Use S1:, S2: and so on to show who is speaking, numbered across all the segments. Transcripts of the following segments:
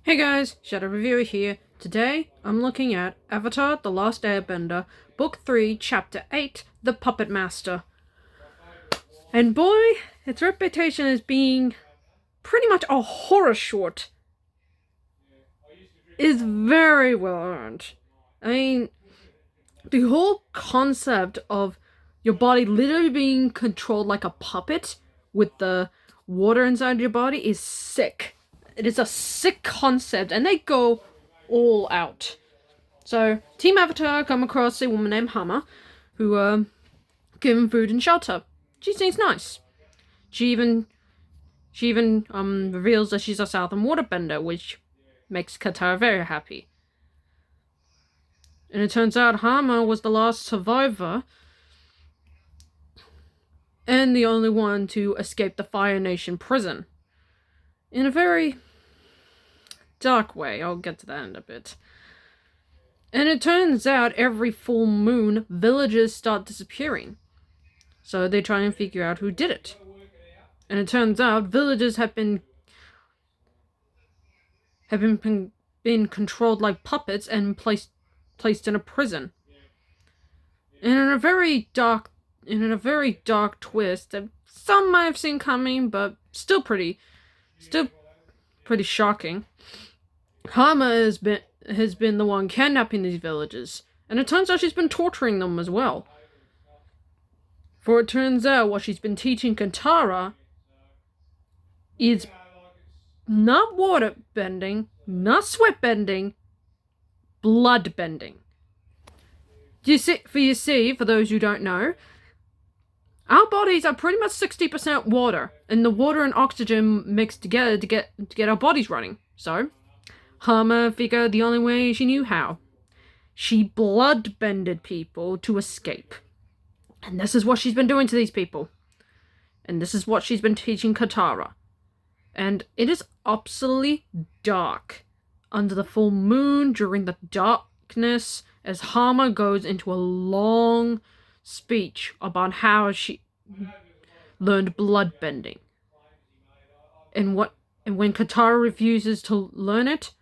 S1: Hey guys, Shadow Reviewer here. Today, I'm looking at Avatar: The Last Airbender, Book 3, Chapter 8, The Puppetmaster. And boy, its reputation as being pretty much a horror short is very well earned. I mean, the whole concept of your body literally being controlled like a puppet with the water inside your body is sick. It is a sick concept, and they go all out. So, Team Avatar come across a woman named Hammer, who give him food and shelter. She seems nice. She even reveals that she's a southern waterbender, which makes Katara very happy. And it turns out Hammer was the last survivor and the only one to escape the Fire Nation prison. In a very dark way. I'll get to that in a bit. And it turns out every full moon, villagers start disappearing. So they try and figure out who did it. And it turns out villagers have been controlled like puppets and placed in a prison. And in a very dark twist that some might have seen coming, but still pretty shocking. Hama has been the one kidnapping these villagers, and it turns out she's been torturing them as well. For it turns out what she's been teaching Katara is not water bending, not sweat bending, blood bending. For those who don't know, our bodies are pretty much 60% water, and the water and oxygen mixed together to get our bodies running. So, Hama figured the only way she knew how. She blood-bended people to escape. And this is what she's been doing to these people. And this is what she's been teaching Katara. And it is absolutely dark. Under the full moon, during the darkness, as Hama goes into a long speech about how she learned blood-bending. And when Katara refuses to learn it,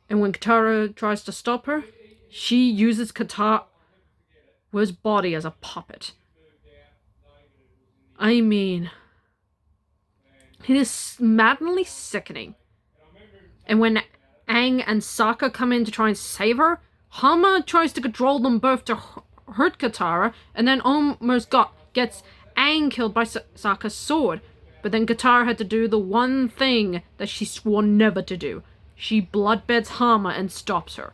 S1: and when Katara tries to stop her, she uses Katara's body as a puppet. I mean, it is maddeningly sickening. And when Aang and Sokka come in to try and save her, Hama tries to control them both to hurt Katara, and then almost gets Aang killed by Sokka's sword. But then Katara had to do the one thing that she swore never to do. She bloodbeds Hama and stops her.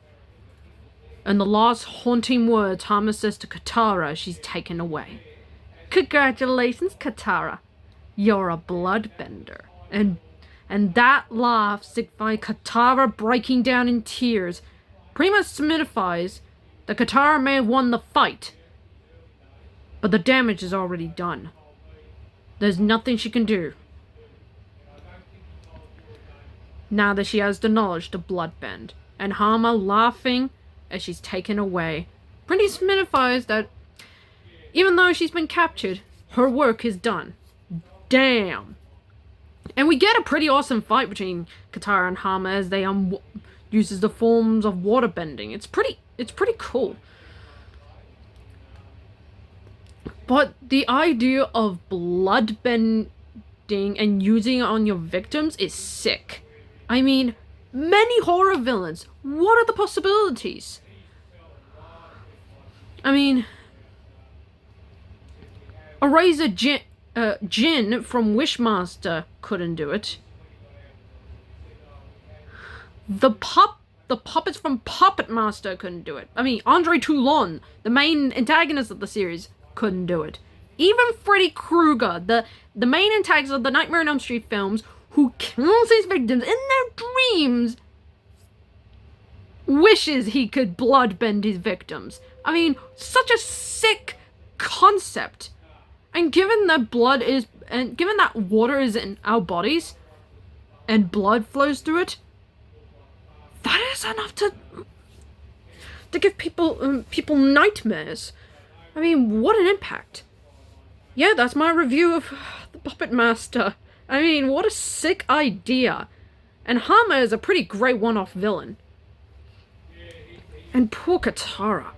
S1: And the last haunting words Hama says to Katara as she's taken away. "Congratulations, Katara. You're a bloodbender." And that laugh signifies Katara breaking down in tears. Pretty much signifies that Katara may have won the fight, but the damage is already done. There's nothing she can do now that she has the knowledge to bloodbend. And Hama laughing as she's taken away pretty signifies that even though she's been captured, her work is done. Damn. And we get a pretty awesome fight between Katara and Hama as they uses the forms of waterbending. It's pretty cool. But the idea of bloodbending and using it on your victims is sick. I mean, many horror villains. What are the possibilities? I mean, Eraser Jin from Wishmaster couldn't do it. The puppets from Puppetmaster couldn't do it. I mean, Andre Toulon, the main antagonist of the series, couldn't do it. Even Freddy Krueger, the main antagonist of the Nightmare on Elm Street films, who kills his victims in their dreams, wishes he could bloodbend his victims. I mean, such a sick concept. And given that water is in our bodies, and blood flows through it, that is enough to give people nightmares. I mean, what an impact. Yeah, that's my review of the Puppetmaster. I mean, what a sick idea. And Hama is a pretty great one-off villain. And poor Katara.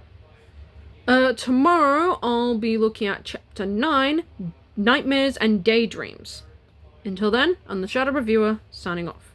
S1: Tomorrow I'll be looking at Chapter 9, Nightmares and Daydreams. Until then, I'm the Shadow Reviewer, signing off.